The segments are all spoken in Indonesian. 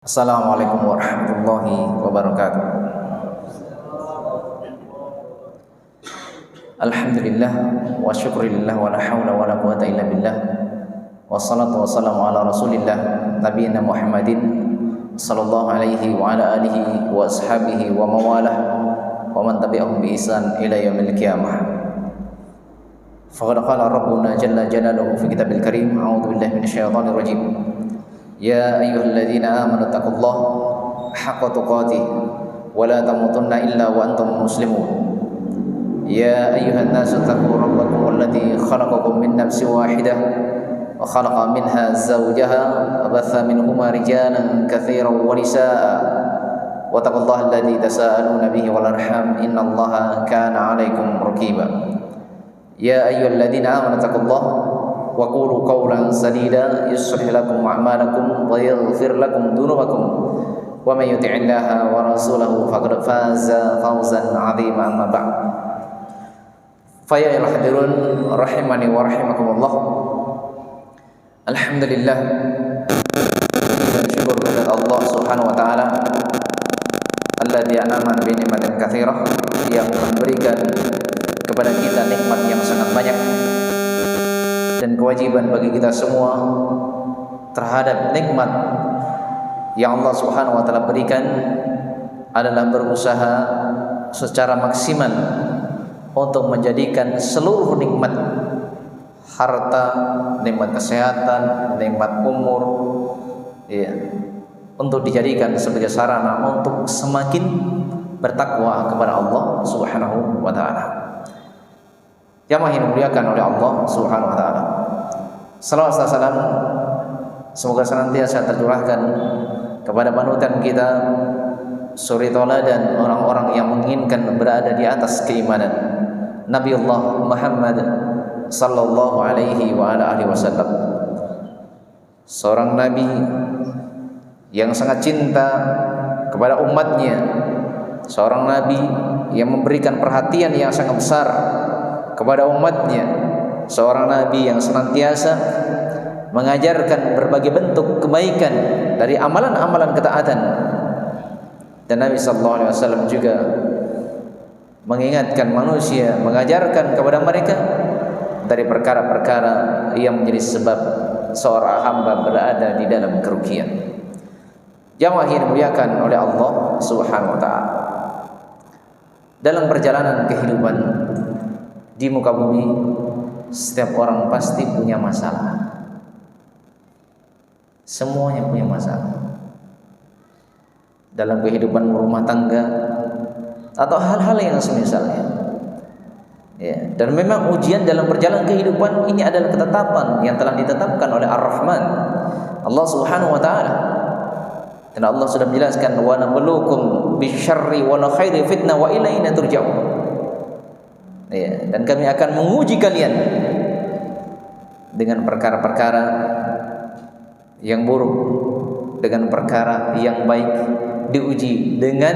Assalamualaikum warahmatullahi wabarakatuh. Alhamdulillah wa syukurillah wa la hawla wa la quwata illa billah. Wassalatu wassalamu ala rasulillah nabiyina Muhammadin sallallahu alaihi wa ala alihi wa ashabihi wa mawalah wa man tabi'ahum bi ihsan ila yaumil qiyamah. Faqad qala rabbuna jalla jalaluhu fi kitabil karim, a'udzu billahi minasyaitonir rajim. Ya ayyuhalladzina amanu taqullaha haqqa tuqatih wa la tamutunna illa wa antum muslimun. Ya ayyuhan nasu taqu rabbakum alladzi khalaqakum min nafsin wahidah wa khalaqa minha zawjaha wa batha minhuma rijalan katsiran wa nisaa wa taqullaha alladzi tasaaluna bihi wal arham innallaha kana 'alaikum raqiba. Ya ayyuhalladzina amanu taqullaha wa qulu qawlan sadida yuslih lakum a'malakum wa yaghfir lakum dhunubakum wa may yuti'illaha wa rasulahu faqad faza fawzan 'azima. Amma ba'd. Fa ya hadirun rahimani wa rahimakumullah. Alhamdulillah, dan syukur kepada Allah Subhanahu wa taala alladzi an'ama bi ni'matin katsirah, yang memberikan kepada kita nikmat yang sangat banyak, dan kewajiban bagi kita semua terhadap nikmat yang Allah Subhanahu wa taala berikan adalah berusaha secara maksimal untuk menjadikan seluruh nikmat, harta, nikmat kesehatan, nikmat umur, untuk dijadikan sebagai sarana untuk semakin bertakwa kepada Allah Subhanahu wa taala. Jamaah yang dimuliakan oleh Allah Subhanahu wa taala. Salawat dan salam semoga senantiasa tercurahkan kepada panutan kita, suri tauladan orang-orang yang menginginkan berada di atas keimanan, Nabi Allah Muhammad sallallahu alaihi wa ala alihi wasallam. Seorang nabi yang sangat cinta kepada umatnya, seorang nabi yang memberikan perhatian yang sangat besar kepada umatnya, seorang nabi yang senantiasa mengajarkan berbagai bentuk kebaikan dari amalan-amalan ketaatan. Dan Nabi sallallahu alaihi wasallam juga mengingatkan manusia, mengajarkan kepada mereka dari perkara-perkara yang menjadi sebab seorang hamba berada di dalam kerugian. Jamaah yang dimuliakan oleh Allah Subhanahu wa taala. Dalam perjalanan kehidupan di muka bumi, setiap orang pasti punya masalah. Semuanya punya masalah. Dalam kehidupan rumah tangga atau hal-hal yang semisalnya. Dan memang ujian dalam perjalanan kehidupan ini adalah ketetapan yang telah ditetapkan oleh Ar-Rahman, Allah Subhanahu wa taala. Dan Allah sudah menjelaskan, wa nabluukum bisyarri wal khairi fitnah wa ilaina turja'un. Dan kami akan menguji kalian dengan perkara-perkara yang buruk, dengan perkara yang baik, diuji dengan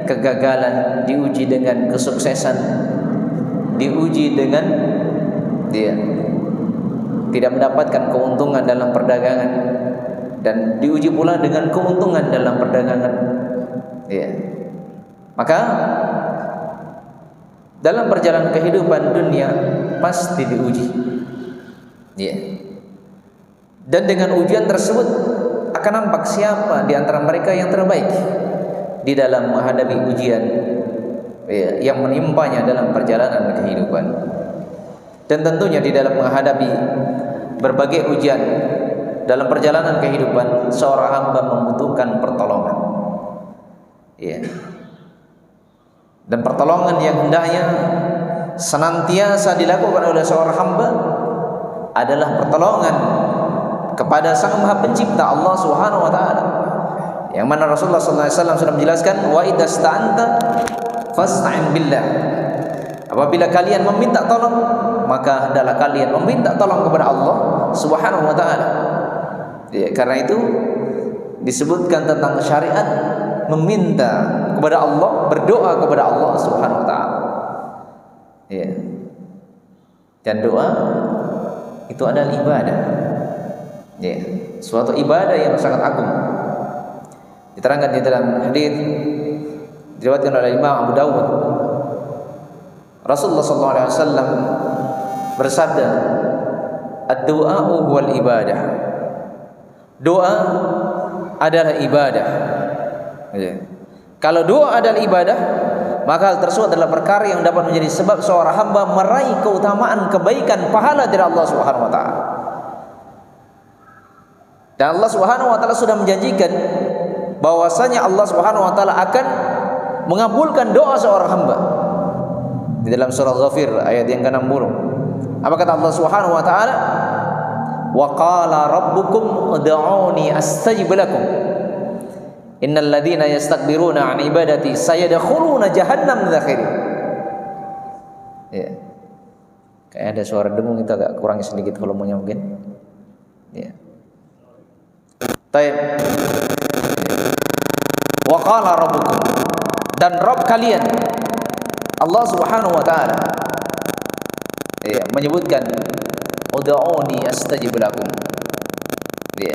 kegagalan, diuji dengan kesuksesan, diuji dengan tidak mendapatkan keuntungan dalam perdagangan, dan diuji pula dengan keuntungan dalam perdagangan. Maka dalam perjalanan kehidupan dunia pasti diuji. Dan dengan ujian tersebut akan nampak siapa di antara mereka yang terbaik di dalam menghadapi ujian yang menimpanya dalam perjalanan kehidupan. Dan tentunya di dalam menghadapi berbagai ujian dalam perjalanan kehidupan, seorang hamba membutuhkan pertolongan. Dan pertolongan yang hendaknya senantiasa dilakukan oleh seorang hamba adalah pertolongan kepada Sang Maha Pencipta, Allah Subhanahu wa taala. Yang mana Rasulullah sallallahu alaihi wasallam sudah menjelaskan, wa idasta'anta fasta'in billah. Apabila kalian meminta tolong, maka hendaklah kalian meminta tolong kepada Allah Subhanahu wa taala. Karena itu disebutkan tentang syariat meminta kepada Allah, berdoa kepada Allah Subhanahu wa taala. Dan doa itu adalah ibadah. Suatu ibadah yang sangat agung. Diterangkan di dalam hadis diriwayatkan oleh Imam Abu Dawud, Rasulullah sallallahu alaihi wasallam bersabda, "Ad-du'a'u huwal ibadah." Doa adalah ibadah. Kalau doa adalah ibadah, maka hal tersebut adalah perkara yang dapat menjadi sebab seorang hamba meraih keutamaan, kebaikan, pahala dari Allah Subhanahu wa taala. Dan Allah Subhanahu wa taala sudah menjanjikan bahwasanya Allah Subhanahu wa taala akan mengabulkan doa seorang hamba. Di dalam surah Ghafir ayat yang ke-60. Apa kata Allah Subhanahu wa taala? Wa qala rabbukum ud'uni astajib lakum. Innal ladzina yastakbiruna 'an ibadati sayadkhuluna jahannam dakhirin. Ya. Kayak ada suara dengung, itu agak kurangi sedikit volumenya mungkin. Ya. Baik. Wa qala rabbukum, dan Rabb kalian Allah Subhanahu wa taala ya menyebutkan ud'uni astajib lakum. Ya.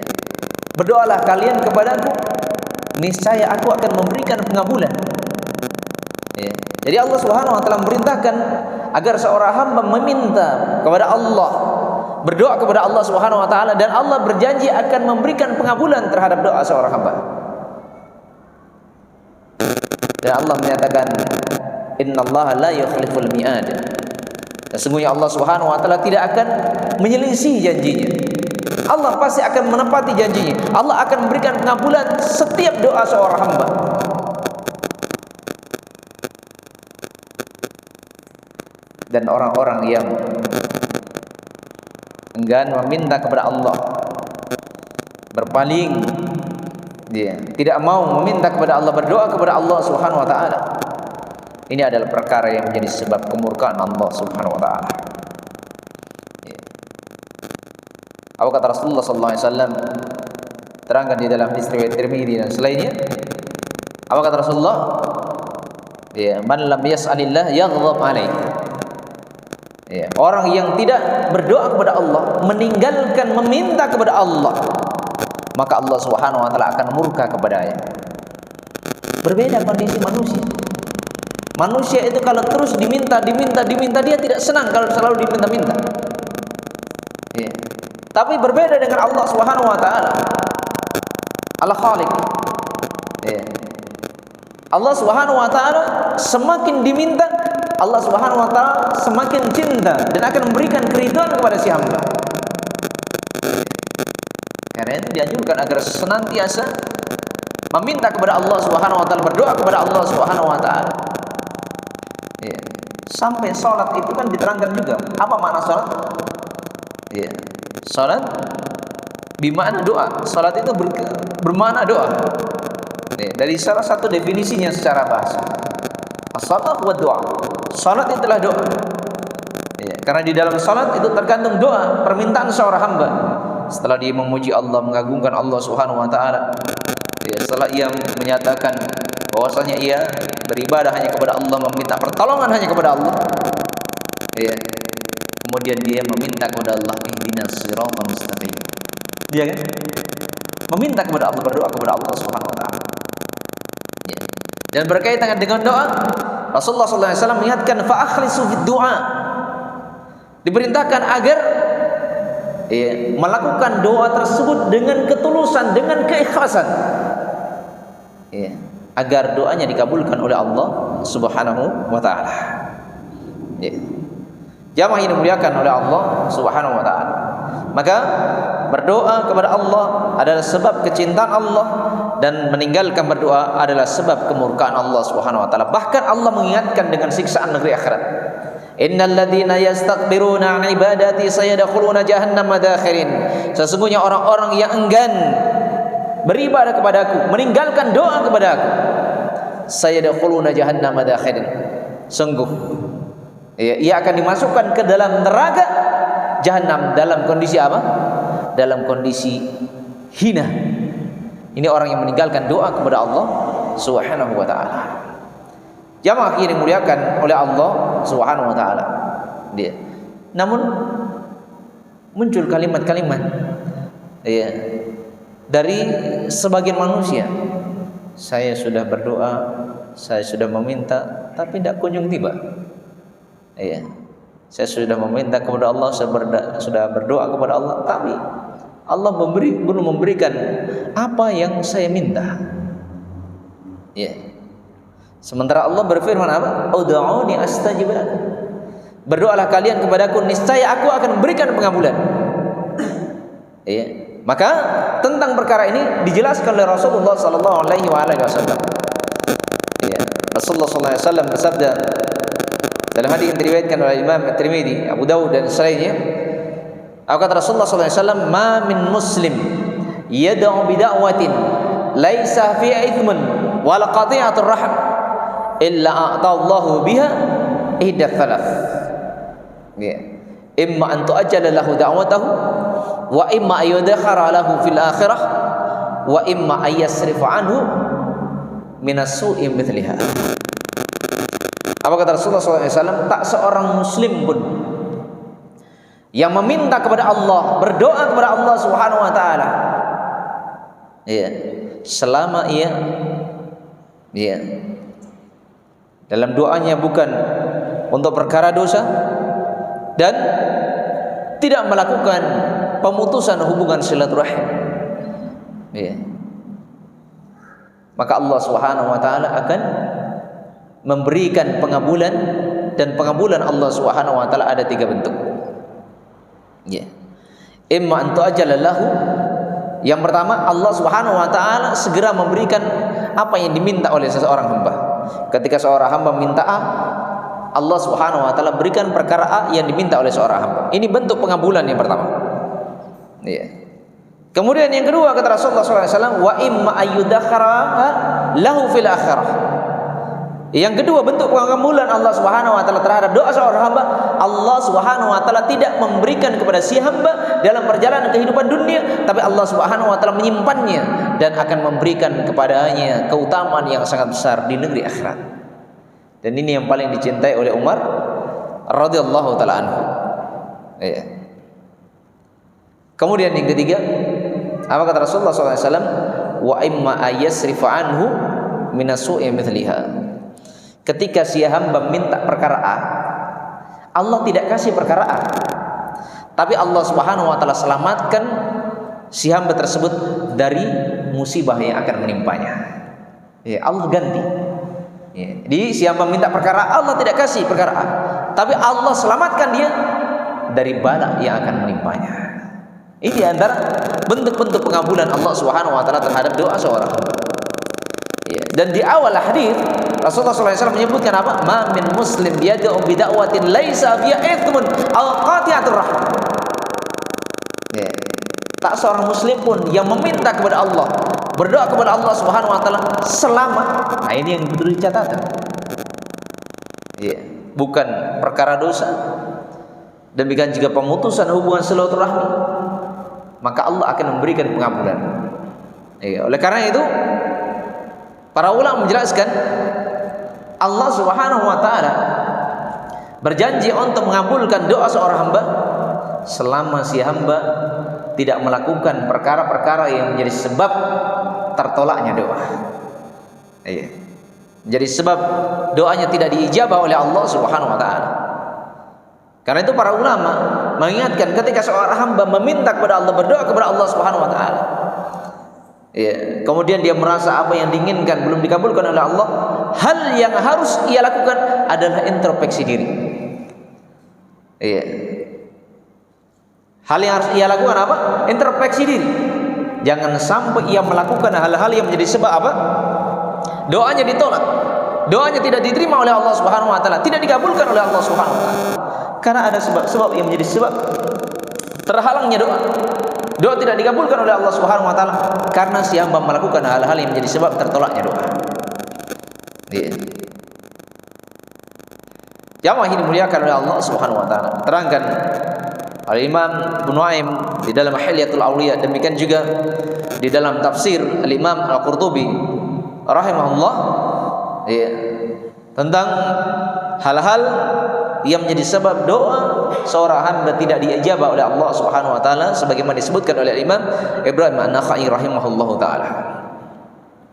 Berdoalah kalian kepadaku, niscaya aku akan memberikan pengabulan. Ya. Jadi Allah Subhanahu wa taala memerintahkan agar seorang hamba meminta kepada Allah, berdoa kepada Allah Subhanahu wa taala, dan Allah berjanji akan memberikan pengabulan terhadap doa seorang hamba. Dan Allah menyatakan, innallaha la yukhliful mi'ad. Sesungguhnya Allah Subhanahu wa taala tidak akan menyelisih janjinya. Allah pasti akan menepati janjinya. Allah akan memberikan pengabulan setiap doa seorang hamba. Dan orang-orang yang enggan meminta kepada Allah, berpaling, dia tidak mau meminta kepada Allah, berdoa kepada Allah Subhanahu wa taala, ini adalah perkara yang menjadi sebab kemurkaan Allah Subhanahu wa taala. Apa kata Rasulullah sallallahu alaihi wasallam? Terangkan di dalam hadis riwayat Tirmidzi dan selainnya. Apa kata Rasulullah? Ya, man lam yas'alillah yaghdab alaihi. Ya, orang yang tidak berdoa kepada Allah, meninggalkan meminta kepada Allah, maka Allah Subhanahu wa taala akan murka kepadanya. Berbeda kondisi manusia. Manusia itu kalau terus diminta, dia tidak senang kalau selalu diminta-minta. Ya. Tapi berbeda dengan Allah Subhanahu wa taala. Al-Khaliq. Ya. Allah Subhanahu wa taala semakin diminta, Allah Subhanahu wa taala semakin cinta dan akan memberikan keridhaan kepada si hamba. Karena itu dianjurkan agar senantiasa meminta kepada Allah Subhanahu wa taala, berdoa kepada Allah Subhanahu wa taala. Ya. Sampai salat itu kan diterangkan juga. Apa makna salat? Ya. Salat bermakna doa. Salat itu bermakna doa. Ya. Dari salah satu definisinya secara bahasa. As-salat wa doa. Salat itulah doa. Ya. Karena di dalam salat itu tergantung doa, permintaan seorang hamba. Setelah dia memuji Allah, mengagungkan Allah Subhanahu wa taala, ya, setelah ia menyatakan bahwasanya ia beribadah hanya kepada Allah, meminta pertolongan hanya kepada Allah, ya, kemudian dia meminta kepada Allah, ihdinas siratal mustaqim. Dia kan meminta kepada Allah, berdoa kepada Allah Subhanahu wa taala. Ya. Dan berkaitan dengan doa, Rasulullah sallallahu alaihi wasallam mengingatkan fa akhlisu fid du'a. Diperintahkan agar melakukan doa tersebut dengan ketulusan, dengan keikhlasan, agar doanya dikabulkan oleh Allah Subhanahu wa taala. Jamaah yang dimuliakan oleh Allah Subhanahu wa taala. Maka berdoa kepada Allah adalah sebab kecintaan Allah, dan meninggalkan berdoa adalah sebab kemurkaan Allah Subhanahu wa taala. Bahkan Allah mengingatkan dengan siksaan negeri akhirat. Innal ladzina yastakbiruna 'an ibadati sayadkhuluna jahannama dakhirin. Sesungguhnya orang-orang yang enggan beribadah kepadaku, meninggalkan doa kepadaku, sayadkhuluna jahannama dakhirin. Sungguh ia akan dimasukkan ke dalam neraka jahanam dalam kondisi apa? Dalam kondisi hina. Ini orang yang meninggalkan doa kepada Allah Subhanahu wa taala. Jamaah yang dimuliakan oleh Allah Subhanahu wa taala. Dia. Namun muncul kalimat-kalimat dari sebagian manusia saya sudah berdoa, saya sudah meminta, tapi tidak kunjung tiba. Iya. Saya sudah meminta kepada Allah, sudah berdoa kepada Allah, tapi Allah belum memberikan apa yang saya minta. Ya. Sementara Allah berfirman apa? Ud'uni astajib lakum. Berdoalah kalian kepadaku, niscaya aku akan memberikan pengabulan. Ya. Maka tentang perkara ini dijelaskan oleh Rasulullah sallallahu alaihi wasallam. Ya. Rasulullah sallallahu alaihi wasallam bersabda dalam hadis yang diriwayatkan oleh Imam At-Tirmidzi, Abu Dawud dan selainnya, kata Rasulullah sallallahu alaihi wasallam, "Ma min muslim yad'u bi da'watin laisa fiha ithmun wal qati'atur rahim illa a'tallahu biha ihda thalath." Ya. Imma an tu'ajjala lahu da'watahu wa imma ayudkhara lahu fil akhirah wa imma ayasrifa anhu minas su'i mithliha. Apa kata Rasulullah SAW? Tak seorang muslim pun yang meminta kepada Allah, berdoa kepada Allah Subhanahu wa taala, ya, selama ia dalam doanya bukan untuk perkara dosa dan tidak melakukan pemutusan hubungan silaturahim, ya, maka Allah Subhanahu wa taala akan memberikan pengabulan, dan pengabulan Allah Subhanahu wa taala ada 3 bentuk. Ya. Imma an tu'ajjala lahu. Yang pertama, Allah Subhanahu wa taala segera memberikan apa yang diminta oleh seseorang hamba. Ketika seorang hamba minta A, Allah Subhanahu wa taala berikan perkara A yang diminta oleh seorang hamba. Ini bentuk pengabulan yang pertama. Ya. Kemudian yang kedua kata Rasulullah SAW, wa imma ayyudakhara lahu fil akhirah. Yang kedua bentuk pengabulan Allah Subhanahu wa taala terhadap doa seorang hamba, Allah Subhanahu wa taala tidak memberikan kepada si hamba dalam perjalanan kehidupan dunia, tapi Allah Subhanahu wa taala menyimpannya dan akan memberikan kepadanya keutamaan yang sangat besar di negeri akhirat. Dan ini yang paling dicintai oleh Umar radhiyallahu taala anhu. Ya. Kemudian yang ketiga, apa kata Rasulullah SAW? Wa imma ayasrifa anhu minasu'i mithliha. Ketika si hamba minta perkara A, Allah tidak kasih perkara A, tapi Allah Subhanahu wa taala selamatkan si hamba tersebut dari musibah yang akan menimpanya. Ya, Allah ganti. Ya, jadi si hamba minta perkara A, Allah tidak kasih perkara A, tapi Allah selamatkan dia dari bala yang akan menimpanya. Ini antara bentuk-bentuk pengabulan Allah Subhanahu wa taala terhadap doa seorang hamba. Ya, dan di awal hadis Rasulullah SAW menyebutkan apa? Ma min muslim yad'u bi da'watin laisa fiha ithmun aw qati'atur rahim. Ya. Tak seorang muslim pun yang meminta kepada Allah, berdoa kepada Allah Subhanahu wa taala selama, nah ini yang perlu dicatat. Ya, bukan perkara dosa, demikian juga pemutusan hubungan silaturahmi, maka Allah akan memberikan pengabulan. Ya, oleh karena itu para ulama menjelaskan Allah Subhanahu wa taala berjanji untuk mengabulkan doa seorang hamba selama si hamba tidak melakukan perkara-perkara yang menjadi sebab tertolaknya doa. Iya. Jadi sebab doanya tidak diijabah oleh Allah Subhanahu wa taala. Karena itu para ulama mengingatkan ketika seorang hamba meminta kepada Allah, berdoa kepada Allah Subhanahu wa taala, ya, kemudian dia merasa apa yang diinginkan belum dikabulkan oleh Allah, hal yang harus ia lakukan adalah introspeksi diri. Iya. Hal yang harus ia lakukan apa? Introspeksi diri. Jangan sampai ia melakukan hal-hal yang menjadi sebab apa? Doanya ditolak. Doanya tidak diterima oleh Allah Subhanahu wa taala, tidak dikabulkan oleh Allah Subhanahu wa taala. Karena ada sebab-sebab yang menjadi sebab terhalangnya doa. Doa tidak dikabulkan oleh Allah Subhanahu wa taala karena si hamba melakukan hal-hal yang menjadi sebab tertolaknya doa. Iya. Jamaah ini dimuliakan oleh Allah Subhanahu wa taala. Terangkan oleh Imam Ibnu Nuaim di dalam Hilyatul Awliya, demikian juga di dalam tafsir Al-Imam Al-Qurtubi rahimahullah, ya, tentang hal-hal yang menjadi sebab doa seorang hamba tidak diijabah oleh Allah Subhanahu wa taala sebagaimana disebutkan oleh Imam Ibrahim An-Nakhai rahimahullahu taala.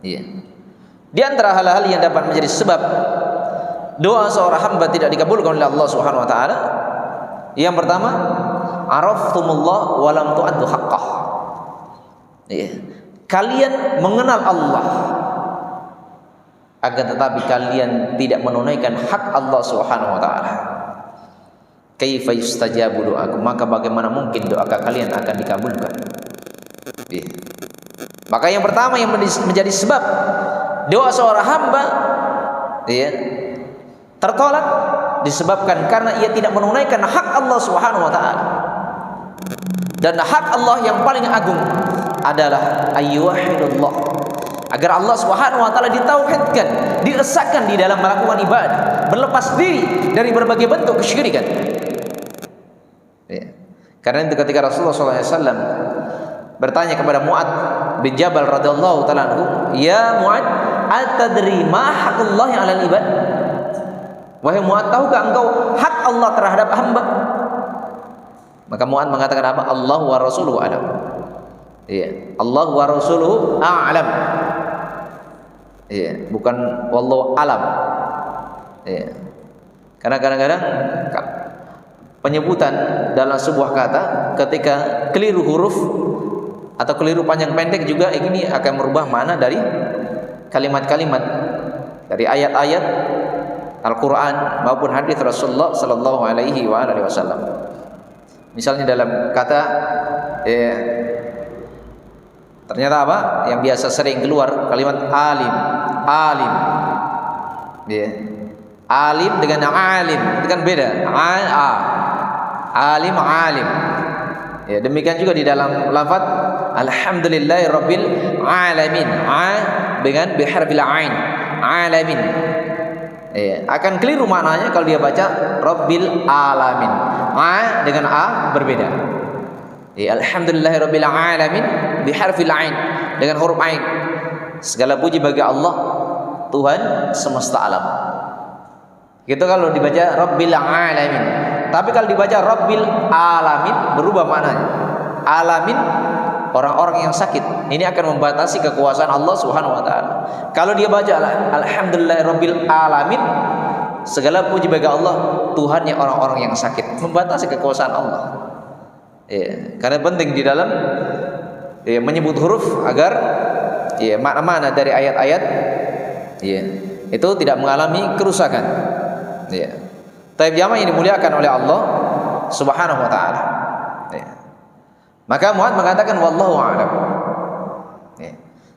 Iya. Di antara hal-hal yang dapat menjadi sebab doa seorang hamba tidak dikabulkan oleh Allah Subhanahu wa taala, yang pertama, araftumullah wa lam tu'addu haqqah. Kalian mengenal Allah, akan tetapi kalian tidak menunaikan hak Allah Subhanahu wa taala. Kaifa yustajabu doakum, maka bagaimana mungkin doa kalian akan dikabulkan? Maka yang pertama yang menjadi sebab doa seorang hamba tertolak disebabkan karena ia tidak menunaikan hak Allah Subhanahu wa taala. Dan hak Allah yang paling agung adalah ayyuhidullah, agar Allah Subhanahu wa taala ditauhidkan, diesahkan di dalam melakukan ibadah, berlepas diri dari berbagai bentuk kesyirikan. Karena itu ketika Rasulullah SAW bertanya kepada Mu'ad bin Jabal radhiyallahu ta'ala anhu, "Ya Mu'ad, atadri ma haqqullah 'alal ibad?" Wahai Mu'ad, tahukah engkau hak Allah terhadap hamba? Maka Mu'ad mengatakan apa? Allah wa rasuluhu a'lam. Iya, Allah wa rasuluhu a'lam. Iya, bukan wallahu alam. Iya. Karena kadang-kadang penyebutan dalam sebuah kata ketika keliru huruf atau keliru panjang pendek juga ini akan merubah makna dari kalimat-kalimat, dari ayat-ayat Al-Quran maupun hadis Rasulullah Sallallahu Alaihi Wasallam. Misalnya dalam kata ternyata apa yang biasa sering keluar kalimat alim, alim, alim dengan alim itu kan beda. Alim, alim. Ya, demikian juga di dalam lafaz alhamdulillahirabbil alamin, dengan biharfil ain, alamin. Ya, akan keliru maknanya kalau dia baca rabbil alamin. Dengan berbeda. Ya, alhamdulillahirabbil alamin biharfil ain, dengan huruf ain. Segala puji bagi Allah, Tuhan semesta alam. Gitu kalau dibaca rabbil alamin. Tapi kalau dibaca rabbil alamin berubah maknanya. Alamin orang-orang yang sakit. Ini akan membatasi kekuasaan Allah Subhanahu wa taala. Kalau dia baca alhamdulillahirabbil alamin, segala puji bagi Allah, Tuhannya orang-orang yang sakit, membatasi kekuasaan Allah. Ya, karena penting di dalam menyebut huruf agar makna-makna dari ayat-ayat itu tidak mengalami kerusakan. Taib jamaah yang dimuliakan oleh Allah Subhanahu wa taala. Maka Mu'ad mengatakan wallahu a'lam.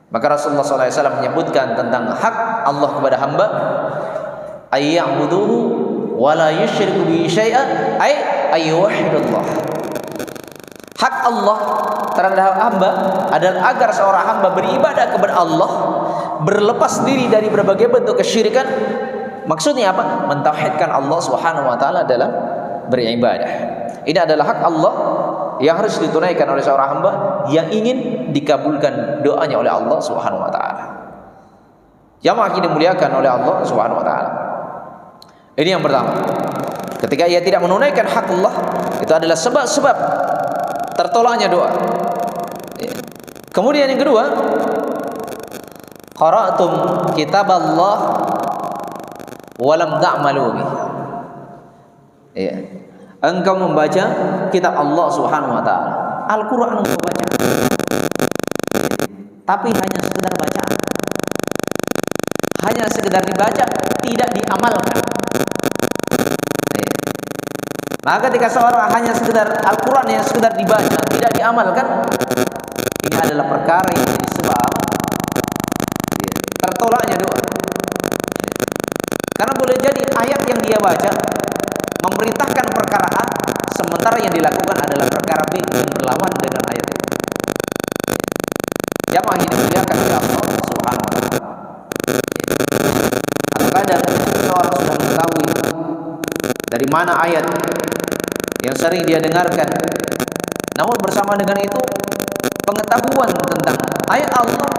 Maka Rasulullah SAW menyebutkan tentang hak Allah kepada hamba, ayya'buduhu wa la yusyriku bihi syai'a, ay ayyuhidullah. Hak Allah terhadap hamba adalah agar seorang hamba beribadah kepada Allah, berlepas diri dari berbagai bentuk kesyirikan. Maksudnya apa? Mentauhidkan Allah Subhanahu wa taala dalam beribadah. Ini adalah hak Allah yang harus ditunaikan oleh seorang hamba yang ingin dikabulkan doanya oleh Allah Subhanahu wa taala. Jamaah yang dimuliakan oleh Allah Subhanahu wa taala. Ini yang pertama. Ketika ia tidak menunaikan hak Allah, itu adalah sebab-sebab tertolaknya doa. Kemudian yang kedua, qara'tum kitaballah walam ta'malu bih. Engkau membaca kitab Allah Subhanahu wa taala. Al-Qur'an engkau baca. Tapi hanya sekedar bacaan. Hanya sekedar dibaca, tidak diamalkan. Maka ketika seorang hanya sekedar Al-Qur'an yang sekedar dibaca, tidak diamalkan, ini adalah perkara yang menjadi sebab tertolaknya doa. Karena boleh jadi ayat yang dia baca memerintahkan perkara A, sementara yang dilakukan adalah perkara B yang berlawan dengan ayat itu. Jamaah ini dimuliakan oleh Allah Subhanahu wa taala. Kadang-kadang seorang sudah mengetahui dari mana ayat yang sering dia dengarkan, namun bersama dengan itu pengetahuan tentang ayat Allah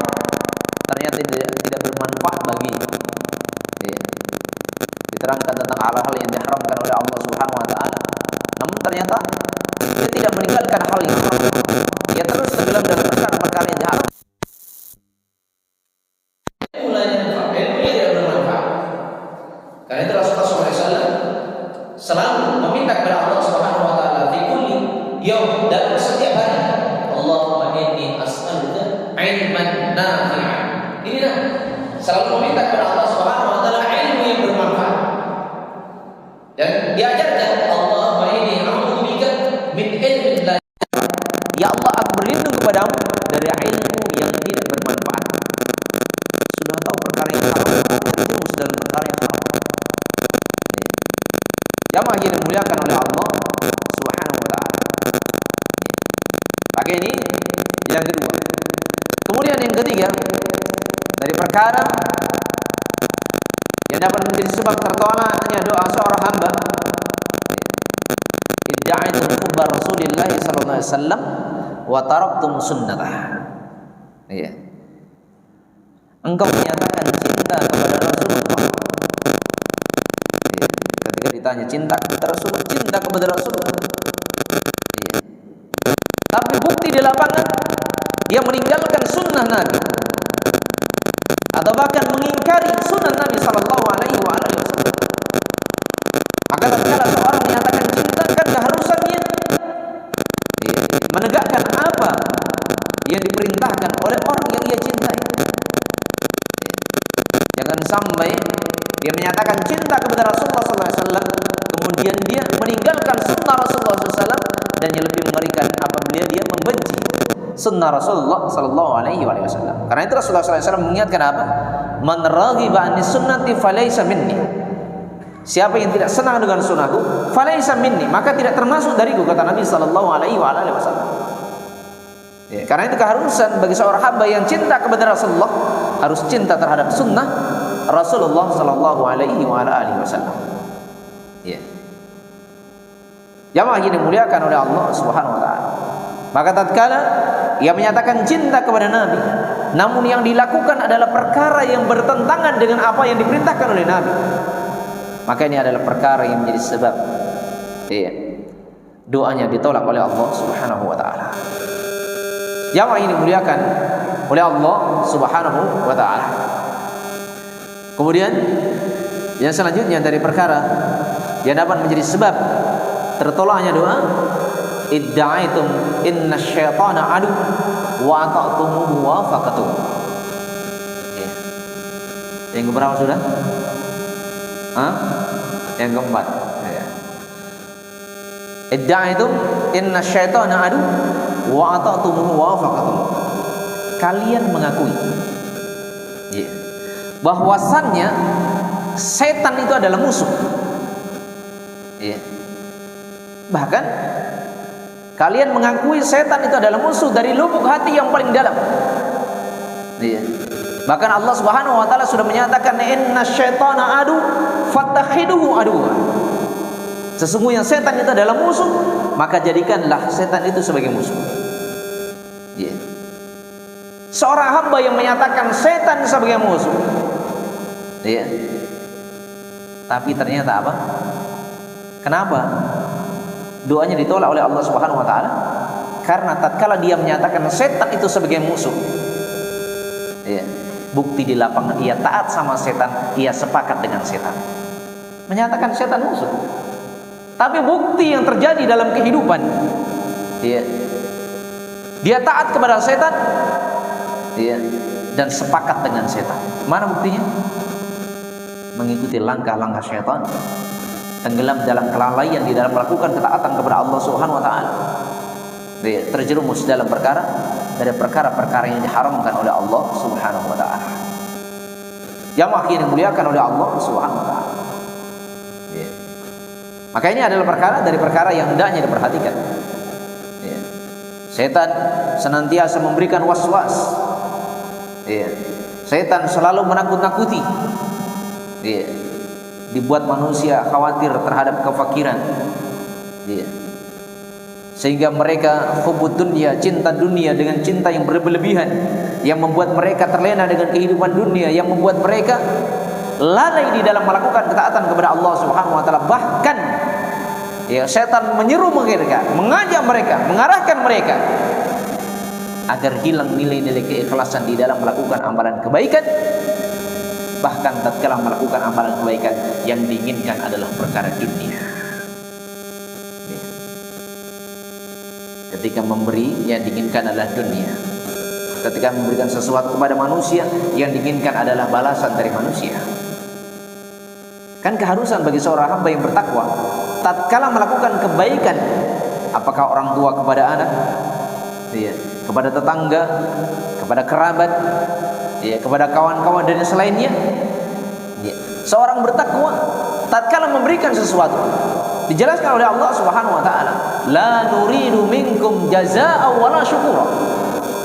ternyata tidak bermanfaat baginya. Diterangkan tentang hal-hal yang diharamkan oleh Allah Subhanahu wa taala, namun ternyata dia tidak meninggalkan hal yang haram. Dia terus tenggelam dalam perkara-perkara yang diharam. nafi'an. Inilah selalu meminta kepada Allah Subhanahu wa taala ilmu yang bermanfaat. Dan diajarkan Allah ini a'udzubika min ilmin la. Ya Allah, aku berlindung kepadamu dari ilmu yang tidak bermanfaat. Sudah tahu perkara yang haram, terjerumus dalam perkara yang haram. Jamaah yang dimuliakan oleh Allah Subhanahu wa taala. Maka ini yang kedua. Kemudian yang ketiga, dari perkara yang dapat menjadi sebab tertolaknya doa seorang hamba, idda'aitum hubba Rasulillah sallallahu alaihi wasallam wa taraktum sunnatah. Iya. Engkau menyatakan cinta kepada Rasulullah. Iya. Ketika ditanya cinta kepada Rasulullah, cinta kepada Rasulullah. Iya. Tapi bukti di lapangan dia meninggalkan sunnah Nabi, atau bahkan mengingkari sunnah Nabi sallallahu alaihi wasallam. Maka tatkala seorang menyatakan cinta, kan keharusannya menegakkan apa yang diperintahkan oleh orang yang ia cintai. Jangan sampai dia menyatakan cinta kepada Rasulullah sallallahu alaihi wasallam, kemudian dia meninggalkan sunnah Rasulullah sallallahu alaihi wasallam, dan yang lebih mengerikan apabila dia membenci sunnah Rasulullah sallallahu alaihi wasallam. Karena itu Rasulullah sallallahu alaihi wasallam mengingatkan apa? Man raghiba an sunnati falaysa minni. Siapa yang tidak senang dengan sunnahku, falaysa minni, maka tidak termasuk dariku, kata Nabi sallallahu alaihi wasallam. Ya, karena itu keharusan bagi seorang hamba yang cinta kepada Rasulullah harus cinta terhadap sunnah Rasulullah sallallahu alaihi wasallam. Ya. Jamaah yang dimuliakan oleh Allah Subhanahu wa taala. Maka tatkala ia menyatakan cinta kepada Nabi, namun yang dilakukan adalah perkara yang bertentangan dengan apa yang diperintahkan oleh Nabi, maka ini adalah perkara yang menjadi sebab doanya ditolak oleh Allah Subhanahu wa taala. Jamaah ini dimuliakan oleh Allah Subhanahu wa taala. Kemudian yang selanjutnya dari perkara yang dapat menjadi sebab tertolaknya doa, idda'aitum inna syaitana adu wa ata'tumuhu wa faqatuh. Yang keberapa sudah? Yang keempat. Idda'aitum inna syaitana adu wa ata'tumuhu wa faqatuh. Kalian mengakui bahwasannya setan itu adalah musuh. Bahkan kalian mengakui setan itu adalah musuh dari lubuk hati yang paling dalam. Bahkan Allah Subhanahu wa taala sudah menyatakan inna syaitana adu fattakhiduhu aduwa. Sesungguhnya setan itu adalah musuh, maka jadikanlah setan itu sebagai musuh. Seorang hamba yang menyatakan setan sebagai musuh, tapi ternyata apa? Kenapa doanya ditolak oleh Allah Subhanahu wa taala? Karena tatkala dia menyatakan setan itu sebagai musuh, bukti di lapangan ia taat sama setan, ia sepakat dengan setan, menyatakan setan musuh. Tapi bukti yang terjadi dalam kehidupan, dia taat kepada setan, dan sepakat dengan setan. Mana buktinya? Mengikuti langkah-langkah setan, tenggelam dalam kelalaian di dalam melakukan ketaatan kepada Allah Subhanahu wa taala, terjerumus dalam perkara dari perkara-perkara yang diharamkan oleh Allah Subhanahu wa taala. Yang akhirnya dimuliakan oleh Allah Subhanahu wa taala. Maka ini adalah perkara dari perkara yang hendaknya diperhatikan. Setan senantiasa memberikan was-was. Setan selalu menakut-nakuti. Dibuat manusia khawatir terhadap kefakiran, sehingga mereka hubud dunia, cinta dunia dengan cinta yang berlebihan, yang membuat mereka terlena dengan kehidupan dunia, yang membuat mereka lalai di dalam melakukan ketaatan kepada Allah Subhanahu wa taala. Bahkan setan menyeru mereka, mengajak mereka, mengarahkan mereka agar hilang nilai-nilai keikhlasan di dalam melakukan amalan kebaikan. Bahkan tatkala melakukan amalan kebaikan, yang diinginkan adalah perkara dunia. Ketika memberi, yang diinginkan adalah dunia. Ketika memberikan sesuatu kepada manusia, yang diinginkan adalah balasan dari manusia. Kan keharusan bagi seorang hamba yang bertakwa, tatkala melakukan kebaikan, apakah orang tua kepada anak, ya, kepada tetangga, kepada kerabat, ya, kepada kawan-kawan dan yang selainnya, ya. Seorang bertakwa tatkala memberikan sesuatu, dijelaskan oleh Allah Subhanahu wa taala, la nuridu minkum jazaa'a wala syukura.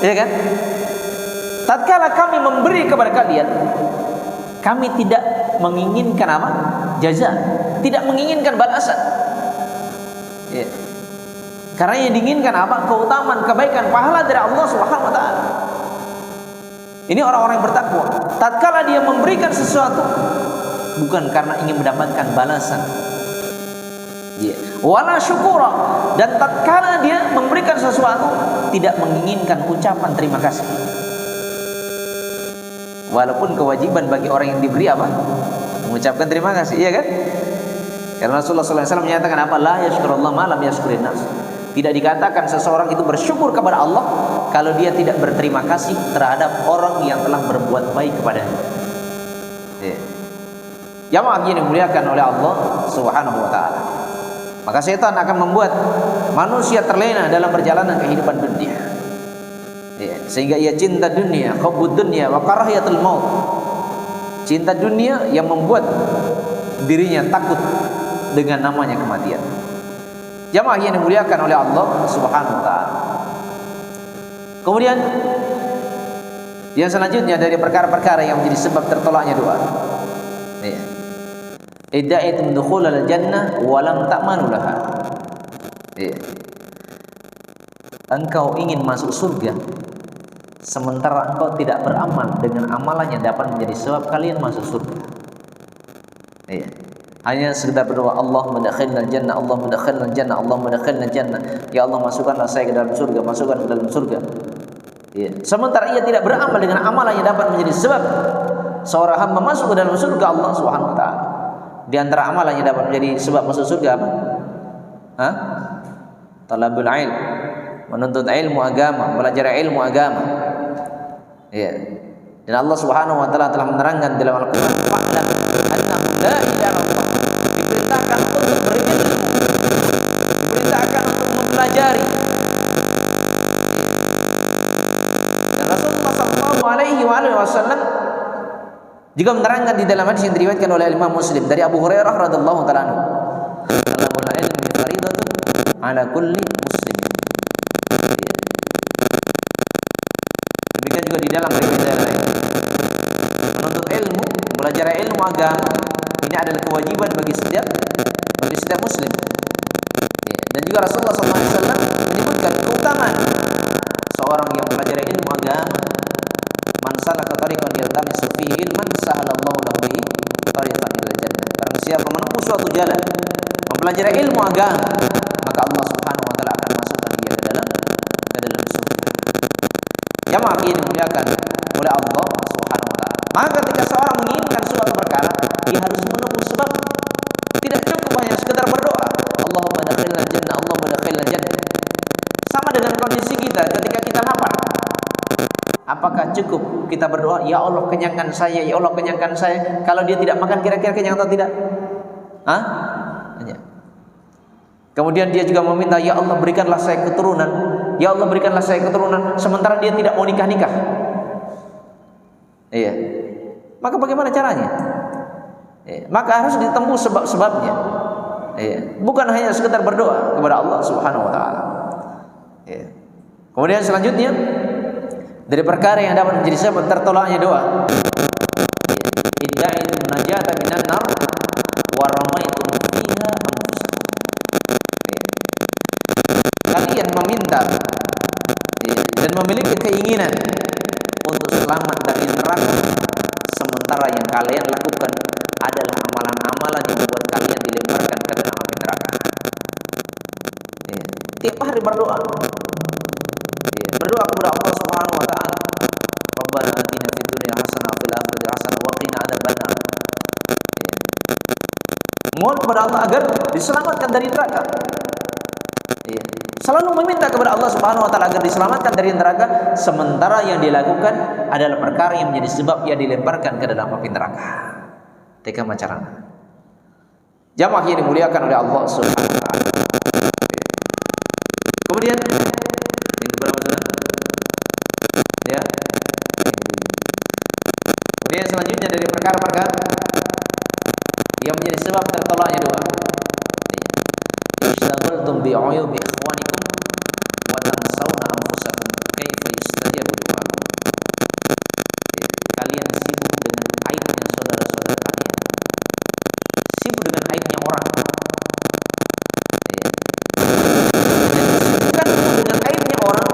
Ya kan? Tatkala kami memberi kepada kalian, kami tidak menginginkan apa? Jaza, tidak menginginkan balasan. Ya. Karena yang diinginkan apa? Keutamaan, kebaikan, pahala dari Allah Subhanahu wa taala. Ini orang-orang yang bertakwa. Tatkala dia memberikan sesuatu, bukan karena ingin mendapatkan balasan. Ya. Wala syukura, dan tatkala dia memberikan sesuatu, tidak menginginkan ucapan terima kasih. Walaupun kewajiban bagi orang yang diberi apa? Mengucapkan terima kasih, iya kan? Karena Rasulullah SAW menyatakan apa? La yashkurullah ma lam yashkurin nas. Tidak dikatakan seseorang itu bersyukur kepada Allah kalau dia tidak berterima kasih terhadap orang yang telah berbuat baik kepadanya. Jamaah yang dimuliakan oleh Allah Subhanahu wa taala. Maka setan akan membuat manusia terlena dalam perjalanan kehidupan dunia. Sehingga ia cinta dunia, hubbud dunya wa karahiyatul maut. Cinta dunia yang membuat dirinya takut dengan namanya kematian. Jamaah yang dimuliakan oleh Allah Subhanahu wa taala. Kemudian yang selanjutnya dari perkara-perkara yang menjadi sebab tertolaknya doa. Idda'atum dukhulal jannah wa lam ta'manu laha. Engkau ingin masuk surga sementara engkau tidak beramal dengan amalan yang dapat menjadi sebab kalian masuk surga. Hanya sekedar berdoa, Allahumma adkhilnal jannah, Allahumma adkhilnal jannah, Allahumma adkhilnal jannah. Ya Allah, masukkanlah saya ke dalam surga, masukkan ke dalam surga. Sementara ia tidak beramal dengan amalan yang dapat menjadi sebab seorang hamba masuk ke dalam surga Allah Subhanahu wa taala. Di antara amalan yang dapat menjadi sebab masuk surga apa? Talabul ilm, menuntut ilmu agama, belajar ilmu agama. Dan Allah Subhanahu wa taala telah menerangkan dalam Al-Qur'an, fa'lam annahu la ilaha illallah. Diperintahkan untuk berilmu, diperintahkan untuk mempelajari. Dan Rasulullah sallallahu alaihi wasallam juga menerangkan di dalam hadis yang diriwayatkan oleh Imam Muslim dari Abu Hurairah radhiyallahu taala anhu, talabul ilmi fariidatun ala kulli muslim. Demikian juga di dalam riwayat lain, menuntut ilmu, belajar ilmu agama ini adalah kewajiban bagi setiap muslim. Dan juga Rasulullah SAW menyebutkan keutamaan seorang yang belajar ilmu agama. Man salaka tariqan yaltamisu fihi ilman sahalallahu lahu bihi tariqan ilal jannah. Barang siapa menempuh suatu jalan mempelajari ilmu agama, maka Allah Subhanahu wa taala akan masukkan dia ke dalam surga. Jamaah yang dimuliakan oleh Allah Subhanahu wa taala. Maka ketika seorang menginginkan suatu perkara, dia harus menempuh sebab. Tidak cukup hanya sekedar berdoa, Allahumma adkhilnal jannah, Allahumma adkhilnal jannah. Sama dengan kondisi kita ketika kita lapar. Apakah cukup kita berdoa, ya Allah kenyangkan saya, ya Allah kenyangkan saya? Kalau dia tidak makan, kira-kira kenyang atau tidak? Kemudian dia juga meminta, ya Allah berikanlah saya keturunan, ya Allah berikanlah saya keturunan, sementara dia tidak mau nikah-nikah. Maka bagaimana caranya? Maka harus ditempuh sebab-sebabnya. Bukan hanya sekedar berdoa kepada Allah Subhanahu wa taala. Kemudian selanjutnya dari perkara yang dapat menjadi sebab tertolaknya doa, idda'atum najata minan nar wa ramaitum fiha anfusakum. Kalian meminta dan memiliki keinginan untuk selamat dari neraka, sementara yang kalian lakukan adalah amalan-amalan yang membuat kalian dilemparkan ke dalam api neraka. Tiap hari berdoa, berdoa kepada Allah Subhanahu wa taala, Rabbana atina fid dunya hasanah wa fil akhirati hasanah wa qina adzabannar. Mohon kepada Allah agar diselamatkan dari neraka. Selalu meminta kepada Allah Subhanahu wa taala agar diselamatkan dari neraka, sementara yang dilakukan adalah perkara yang menjadi sebab ia dilemparkan ke dalam api neraka. Teka macarana. Jamaah yang dimuliakan oleh Allah Subhanahu wa taala. Kemudian ini berapa sudah? Ya. Kemudian selanjutnya dari perkara-perkara yang menjadi sebab tertolaknya doa. Istaghaltum bi'uyubi ikhwanikum wa tansawna anfusakum kaifa yustajabu du'akum. Kalian sibuk dengan aibnya saudara-saudara kalian. Sibuk dengan aibnya orang. Kan dengan aibnya orang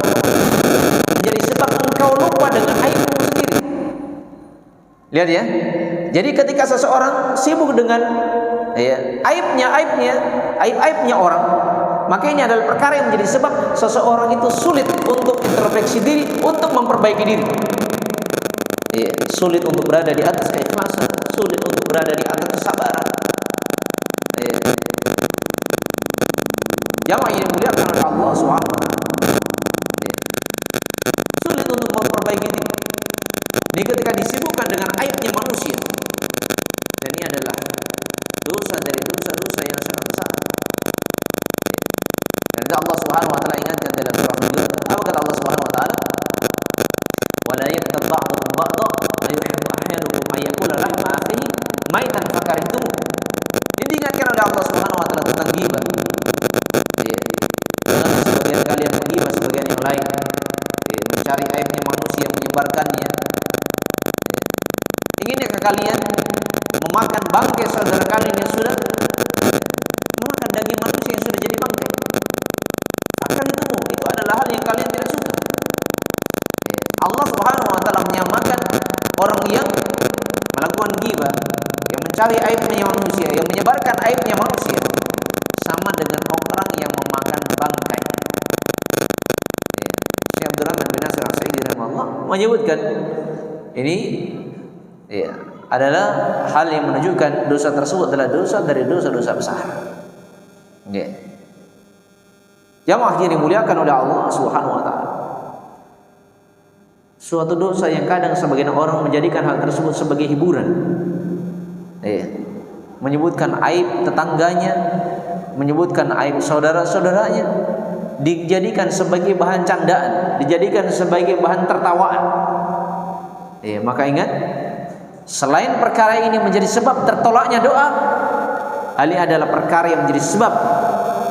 menjadi sebab engkau lupa dengan aibmu sendiri. Lihat ya. Jadi ketika seseorang sibuk dengan aib-aibnya orang, maka ini adalah perkara yang menjadi sebab seseorang itu sulit untuk introspeksi diri, untuk memperbaiki diri. Sulit untuk berada di atas keikhlasan, sulit untuk berada di atas kesabaran. Jamaah yang dimuliakan oleh Allah Subhanahu wa taala. Sulit untuk memperbaiki diri. Ini ketika disibukkan dengan aibnya manusia. Dan ini adalah dosa dari dosa-dosa yang sangat besar. Dan Allah Subhanahu wa taala ingatkan dalam surah Hud, apa kata Allah Subhanahu wa taala? Wala yaktab ba'dukum ba'dha ayuhibbu ahadukum ayyakula lahma akhihi maitan fakarihtum. Ini diingatkan oleh Allah Subhanahu wa taala tentang ghibah. Jangan sebagian kalian menggibah sebagian yang lain, mencari aibnya manusia, menyebarkannya. Inginkah kalian memakan bangkai saudara kalian yang sudah memakan daging manusia yang sudah jadi bangkai? Akan itu adalah hal yang kalian tidak suka. Allah Subhanahu wa taala menyamakan orang yang melakukan ghibah, yang mencari aibnya manusia, yang menyebarkan aibnya manusia, sama dengan orang yang memakan bangkai. Syekh Abdurrahman bin Nasir As-Sa'idi rahimahullah menyebutkan ini adalah hal yang menunjukkan dosa tersebut adalah dosa dari dosa-dosa besar. Jamaah yang dimuliakan oleh Allah Subhanahu wa taala. Suatu dosa yang kadang sebagian orang menjadikan hal tersebut sebagai hiburan. Menyebutkan aib tetangganya, menyebutkan aib saudara-saudaranya, dijadikan sebagai bahan candaan, dijadikan sebagai bahan tertawaan. Maka ingat, selain perkara ini menjadi sebab tertolaknya doa, hal ini adalah perkara yang menjadi sebab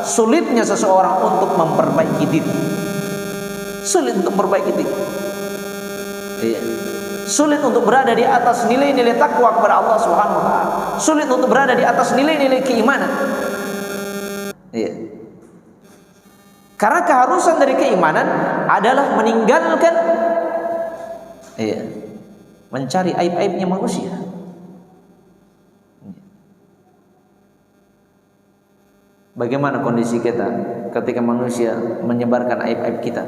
sulitnya seseorang untuk memperbaiki diri. Sulit untuk memperbaiki diri. Sulit untuk berada di atas nilai-nilai takwa kepada Allah Subhanahu wa taala. Sulit untuk berada di atas nilai-nilai keimanan. Karena keharusan dari keimanan adalah meninggalkan mencari aib-aibnya manusia. Bagaimana kondisi kita ketika manusia menyebarkan aib-aib kita?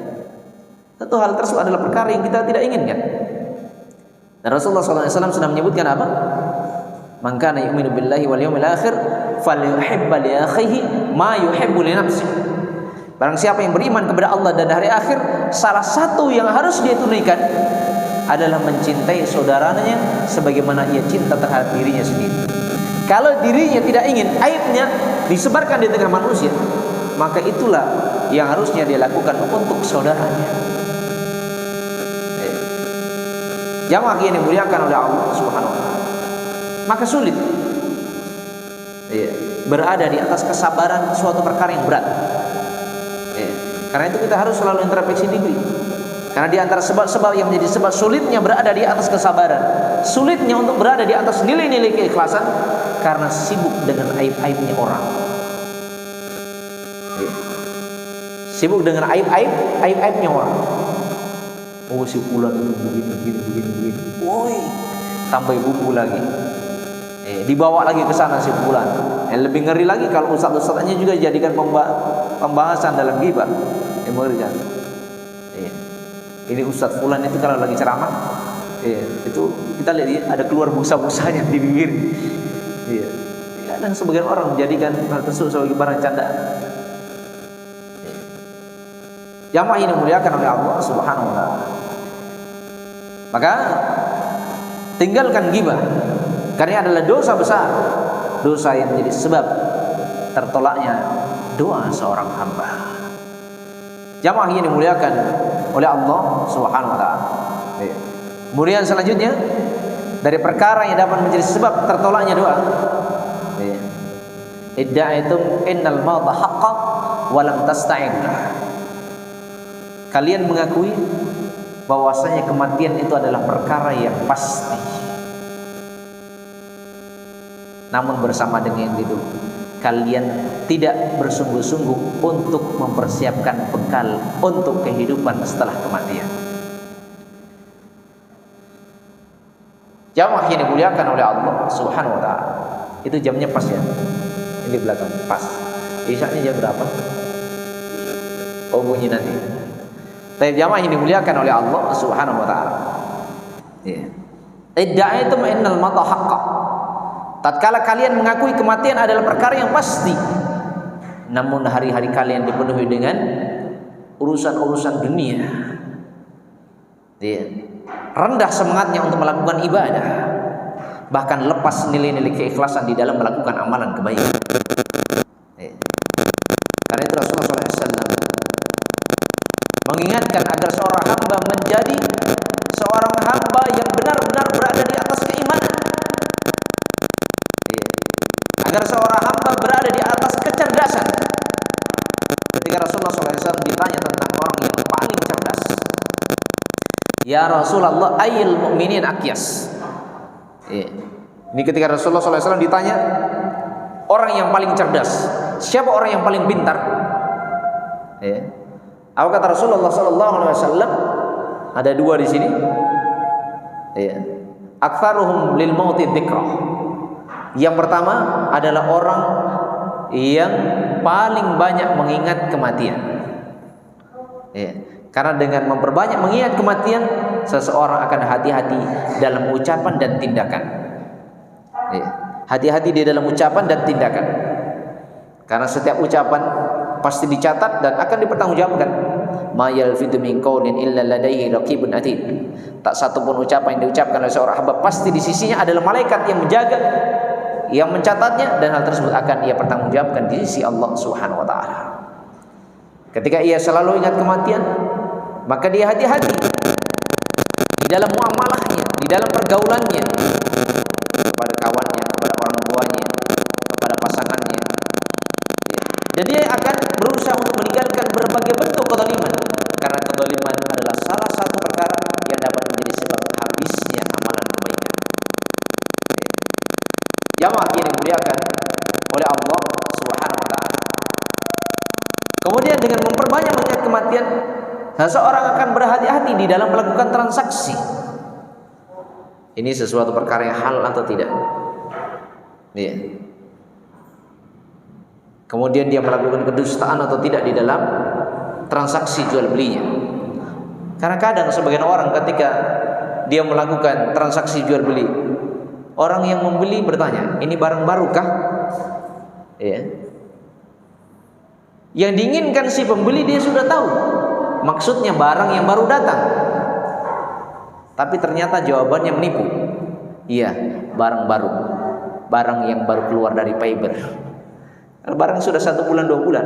Tentu hal tersebut adalah perkara yang kita tidak inginkan. Dan Rasulullah SAW sudah menyebutkan apa? Man kana yu'minu billahi wal yawmil akhir falyuhibba li akhihi ma yuhibbu li nafsihi. Barang siapa yang beriman kepada Allah dan hari akhir, salah satu yang harus dia tunaikan adalah mencintai saudaranya sebagaimana ia cinta terhadap dirinya sendiri. Kalau dirinya tidak ingin aibnya disebarkan di tengah manusia, maka itulah yang harusnya dia lakukan untuk saudaranya. Jamaah yang dimuliakan oleh Allah Subhanahu wa taala. Maka sulit berada di atas kesabaran suatu perkara yang berat. Karena itu kita harus selalu introspeksi diri. Karena di antara sebab-sebab yang menjadi sebab sulitnya berada di atas kesabaran, sulitnya untuk berada di atas nilai-nilai keikhlasan, karena sibuk dengan aib-aibnya orang. Sibuk dengan aib-aibnya orang. Oh, si fulan itu begini. Woi, tambah bumbu lagi. Dibawa lagi ke sana si fulan. Yang lebih ngeri lagi kalau ustaz-ustaznya juga jadikan pembahasan dalam ghibah. Mengerikan. Ini ustaz fulan itu kalau lagi ceramah, itu kita lihat ada keluar busa-busanya di bibir. Dan sebagian orang menjadikan hal tersebut sebagai barang candaan. Jamaah ini dimuliakan oleh Allah Subhanahu wa taala. Maka tinggalkan ghibah, karena adalah dosa besar, dosa yang menjadi sebab tertolaknya doa seorang hamba. Jamaah ini dimuliakan oleh Allah Subhanahu wa taala. Kemudian selanjutnya dari perkara yang dapat menjadi sebab tertolaknya doa, idda'aitum innal mauta haqqan wa lam tasta'in. Kalian mengakui bahwasanya kematian itu adalah perkara yang pasti. Namun bersama dengan itu, kalian tidak bersungguh-sungguh untuk mempersiapkan bekal untuk kehidupan setelah kematian. Jamaah yang dimuliakan oleh Allah Subhanahu wa taala. Itu jamnya pas ya. Ini belakang pas. Isyaknya jam berapa? Oh, bunyi nanti. Tapi jamaah yang dimuliakan oleh Allah Subhanahu wa taala. Ya. Idda'aitum innal mauta haqqan. Tatkala kalian mengakui kematian adalah perkara yang pasti, namun hari-hari kalian dipenuhi dengan urusan-urusan dunia. Ya. Rendah semangatnya untuk melakukan ibadah, bahkan lepas nilai-nilai keikhlasan di dalam melakukan amalan kebaikan. Karena itu Rasulullah SAW mengingatkan agar seorang hamba menjadi seorang hamba yang benar-benar berada di atas keimanan, agar seorang hamba berada di atas kecerdasan. Ketika Rasulullah SAW ditanya tentang orang yang paling cerdas, ya Rasulullah, ayyul mu'minin aqyas. Ini ketika Rasulullah SAW ditanya orang yang paling cerdas, siapa orang yang paling pintar? Apa kata Rasulullah SAW? Ada dua di sini. Aktsaruhum lil mauti dzikrah. Yang pertama adalah orang yang paling banyak mengingat kematian. Karena dengan memperbanyak mengingat kematian, seseorang akan hati-hati dalam ucapan dan tindakan. Hati-hati di dalam ucapan dan tindakan. Karena setiap ucapan pasti dicatat dan akan dipertanggungjawabkan. Ma yalfidu min qaulin illa ladaihi raqibun atid. Tak satu pun ucapan yang diucapkan oleh seorang hamba pasti di sisinya adalah malaikat yang menjaga, yang mencatatnya, dan hal tersebut akan ia pertanggungjawabkan di sisi Allah Subhanahu wa taala. Ketika ia selalu ingat kematian, maka dia hati-hati di dalam muamalahnya, di dalam pergaulannya, kepada kawannya, kepada orang tuanya, kepada pasangannya. Dan dia akan berusaha untuk meninggalkan berbagai bentuk kezaliman, karena kezaliman adalah salah satu perkara yang dapat menjadi sebab habisnya amalan kebaikan. Jamaah yang dimuliakan oleh Allah Subhanahu wa taala. Kemudian dengan memperbanyak mengingat kematian, seseorang akan berhati-hati di dalam melakukan transaksi. Ini sesuatu perkara yang halal atau tidak? Kemudian dia melakukan kedustaan atau tidak di dalam transaksi jual belinya. Karena kadang sebagian orang ketika dia melakukan transaksi jual beli, orang yang membeli bertanya, ini barang baru kah? Yang diinginkan si pembeli dia sudah tahu, maksudnya barang yang baru datang. Tapi ternyata jawabannya menipu. Iya, barang baru, barang yang baru keluar dari fiber. Barang sudah 1 bulan 2 bulan.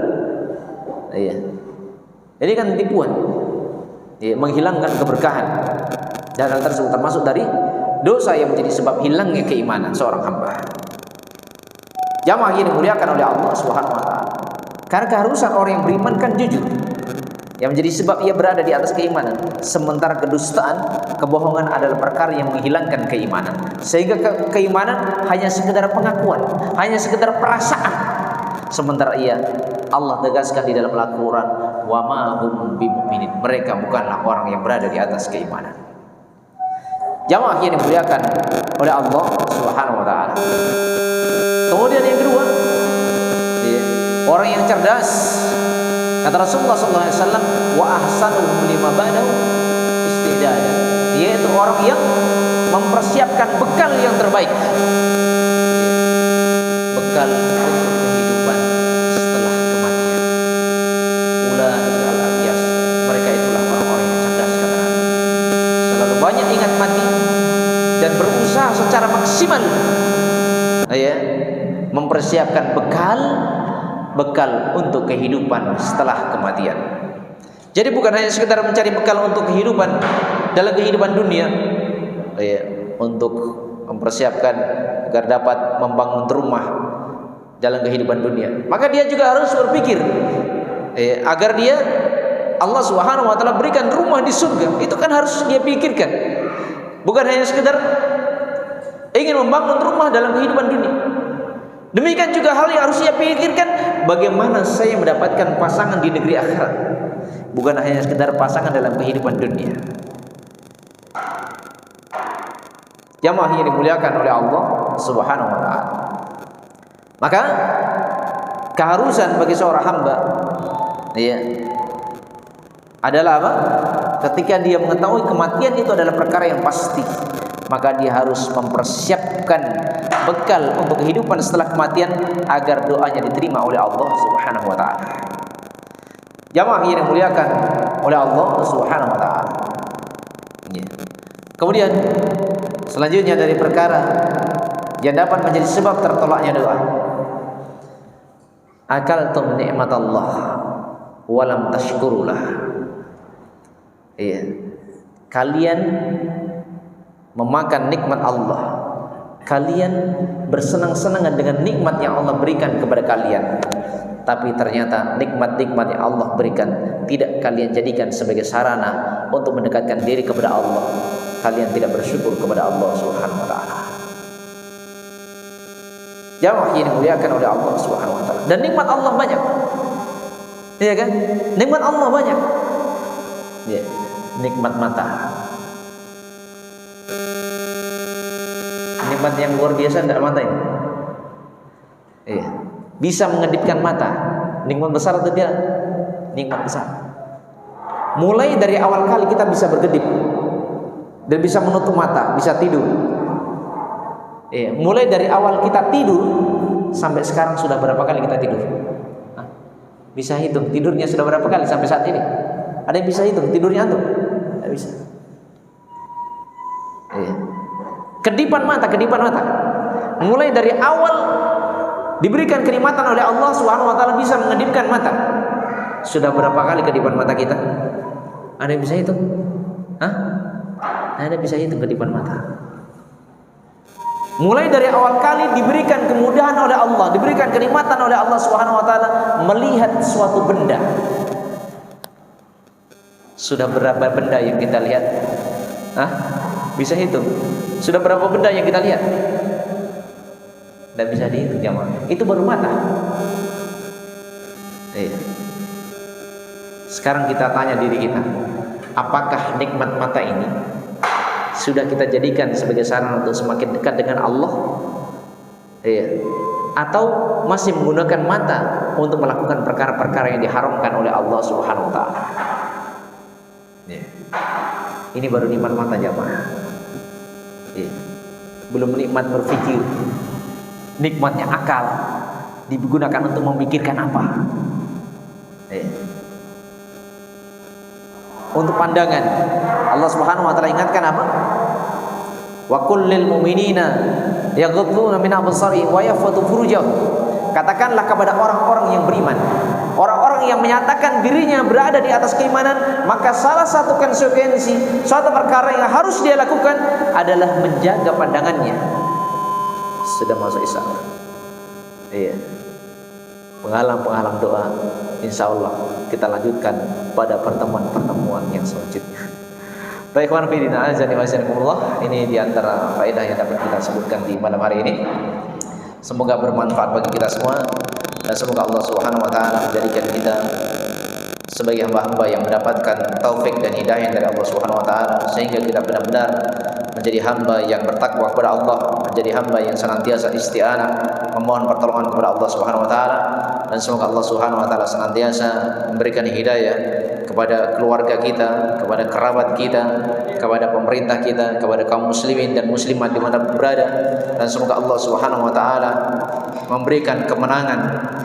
Ini kan tipuan, menghilangkan keberkahan. Dan hal tersebut termasuk dari dosa yang menjadi sebab hilangnya keimanan seorang hamba. Jamaah ini dimuliakan oleh Allah Subhanahu wa taala. Karena keharusan orang yang beriman kan jujur, yang menjadi sebab ia berada di atas keimanan. Sementara kedustaan, kebohongan adalah perkara yang menghilangkan keimanan. Sehingga keimanan hanya sekedar pengakuan, hanya sekedar perasaan. Sementara Allah tegaskan di dalam Al-Quran, wa ma hum bimu'minin, mereka bukanlah orang yang berada di atas keimanan. Jamaah yang dimuliakan oleh Allah Subhanahu wa taala. Kemudian yang kedua, orang yang cerdas. Kata Rasulullah SAW, wa ahsanuhum lima ba'dahu istidada, yaitu orang yang mempersiapkan bekal yang terbaik, bekal untuk kehidupan setelah kematian. Ulaika al-aqyas, secara maksimal, ya, mempersiapkan bekal untuk kehidupan setelah kematian. Jadi bukan hanya sekedar mencari bekal untuk kehidupan dalam kehidupan dunia, ya, untuk mempersiapkan agar dapat membangun rumah dalam kehidupan dunia. Maka dia juga harus berpikir, ya, agar dia Allah Subhanahu wa taala berikan rumah di surga. Itu kan harus dia pikirkan. Bukan hanya sekedar ingin membangun rumah dalam kehidupan dunia. Demikian juga hal yang harus dia pikirkan, bagaimana saya mendapatkan pasangan di negeri akhirat. Bukan hanya sekedar pasangan dalam kehidupan dunia. Jamaah yang dimuliakan oleh Allah Subhanahu wa taala. Maka keharusan bagi seorang hamba, ya, adalah apa? Ketika dia mengetahui kematian itu adalah perkara yang pasti, maka dia harus mempersiapkan bekal untuk kehidupan setelah kematian agar doanya diterima oleh Allah Subhanahu wa taala. Jamaah yang dimuliakan oleh Allah Subhanahu wa taala. Kemudian selanjutnya dari perkara yang dapat menjadi sebab tertolaknya doa, akaltum ni'matallah walam tashkurulah. Iya, kalian memakan nikmat Allah, kalian bersenang-senang dengan nikmat yang Allah berikan kepada kalian, tapi ternyata nikmat-nikmat yang Allah berikan tidak kalian jadikan sebagai sarana untuk mendekatkan diri kepada Allah. Kalian tidak bersyukur kepada Allah Subhanahu wa taala. Jamaah yang dimuliakan oleh Allah Subhanahu wa taala. Dan nikmat Allah banyak. Iya kan? Nikmat Allah banyak. Ya, nikmat mata. Nikmat yang luar biasa enggak mata ini? Iya. Bisa mengedipkan mata. Nikmat besar atau tidak? Nikmat besar. Mulai dari awal kali kita bisa berkedip dan bisa menutup mata, bisa tidur. Iya. Mulai dari awal kita tidur sampai sekarang sudah berapa kali kita tidur? Hah? Bisa hitung tidurnya sudah berapa kali sampai saat ini? Ada yang bisa hitung tidurnya tuh? Tidak bisa. Iya. Kedipan mata. Mulai dari awal diberikan kenikmatan oleh Allah Subhanahu wa taala bisa mengedipkan mata. Sudah berapa kali kedipan mata kita? Ada yang bisa hitung? Hah? Ada yang bisa hitung kedipan mata? Mulai dari awal kali diberikan kemudahan oleh Allah, diberikan kenikmatan oleh Allah Subhanahu wa taala melihat suatu benda. Sudah berapa benda yang kita lihat? Hah? Bisa hitung? Sudah berapa benda yang kita lihat? Tidak bisa dihitung, jamaah. Itu baru mata. Iya. Sekarang kita tanya diri kita, apakah nikmat mata ini sudah kita jadikan sebagai sarana untuk semakin dekat dengan Allah? Iya. Atau masih menggunakan mata untuk melakukan perkara-perkara yang diharamkan oleh Allah Subhanahu wa taala? Iya. Ini baru nikmat mata, jamaah. Iya. Belum nikmat berpikir. Nikmatnya akal digunakan untuk memikirkan apa? Untuk pandangan, Allah Subhanahu wa taala ingatkan apa? Wa qul lil mu'minina yaghudduna min absarihim wa yahfazu furujahum. Katakanlah kepada orang-orang yang beriman, orang-orang yang menyatakan dirinya berada di atas keimanan, maka salah satu konsekuensi, suatu perkara yang harus dia lakukan adalah menjaga pandangannya. Sudah masuk Isya. Iya. Penghalang-penghalang doa, insya Allah kita lanjutkan pada pertemuan-pertemuan yang selanjutnya. Baik, kawan fillah, azani wa jazakumullah. Ini diantara faedah yang dapat kita sebutkan di malam hari ini. Semoga bermanfaat bagi kita semua dan semoga Allah Subhanahu wa taala menjadikan kita sebagai hamba-hamba yang mendapatkan taufik dan hidayah dari Allah Subhanahu wa taala sehingga kita benar-benar menjadi hamba yang bertakwa kepada Allah, menjadi hamba yang senantiasa isti'anah memohon pertolongan kepada Allah Subhanahu wa taala, dan semoga Allah Subhanahu wa taala senantiasa memberikan hidayah kepada keluarga kita, kepada kerabat kita, kepada pemerintah kita, kepada kaum muslimin dan muslimat dimanapun berada, dan semoga Allah Subhanahu wa taala memberikan kemenangan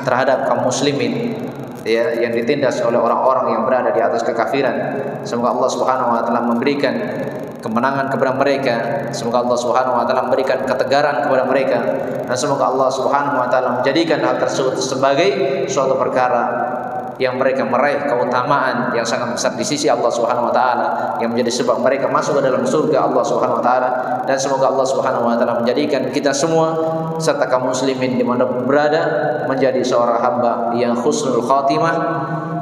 terhadap kaum muslimin ya yang ditindas oleh orang-orang yang berada di atas kekafiran. Semoga Allah Subhanahu wa taala memberikan kemenangan kepada mereka. Semoga Allah Subhanahu wa taala memberikan ketegaran kepada mereka, dan semoga Allah Subhanahu wa taala menjadikan hal tersebut sebagai suatu perkara yang mereka meraih keutamaan yang sangat besar di sisi Allah Subhanahu wa taala, yang menjadi sebab mereka masuk ke dalam surga Allah Subhanahu wa taala. Dan semoga Allah Subhanahu wa taala menjadikan kita semua serta kaum muslimin dimanapun berada menjadi seorang hamba yang husnul khatimah,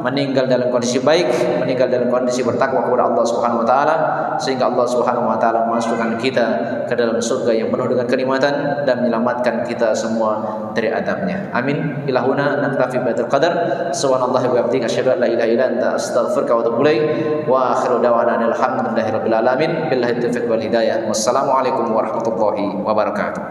meninggal dalam kondisi baik, meninggal dalam kondisi bertakwa kepada Allah Subhanahu wa taala, sehingga Allah Subhanahu wa taala memasukkan kita ke dalam surga yang penuh dengan kenikmatan dan menyelamatkan kita semua dari adabnya. Amin. Ilahuna naktafi bihadzal qadar. Subhanallah wa bihamdihi asyhadu an la ilaha illa anta astaghfiruka wa atubu ilaik. Wa akhiru da'wana alhamdulillahi rabbil alamin. Billahi taufiq wal hidayah. Wassalamualaikum warahmatullahi wabarakatuh.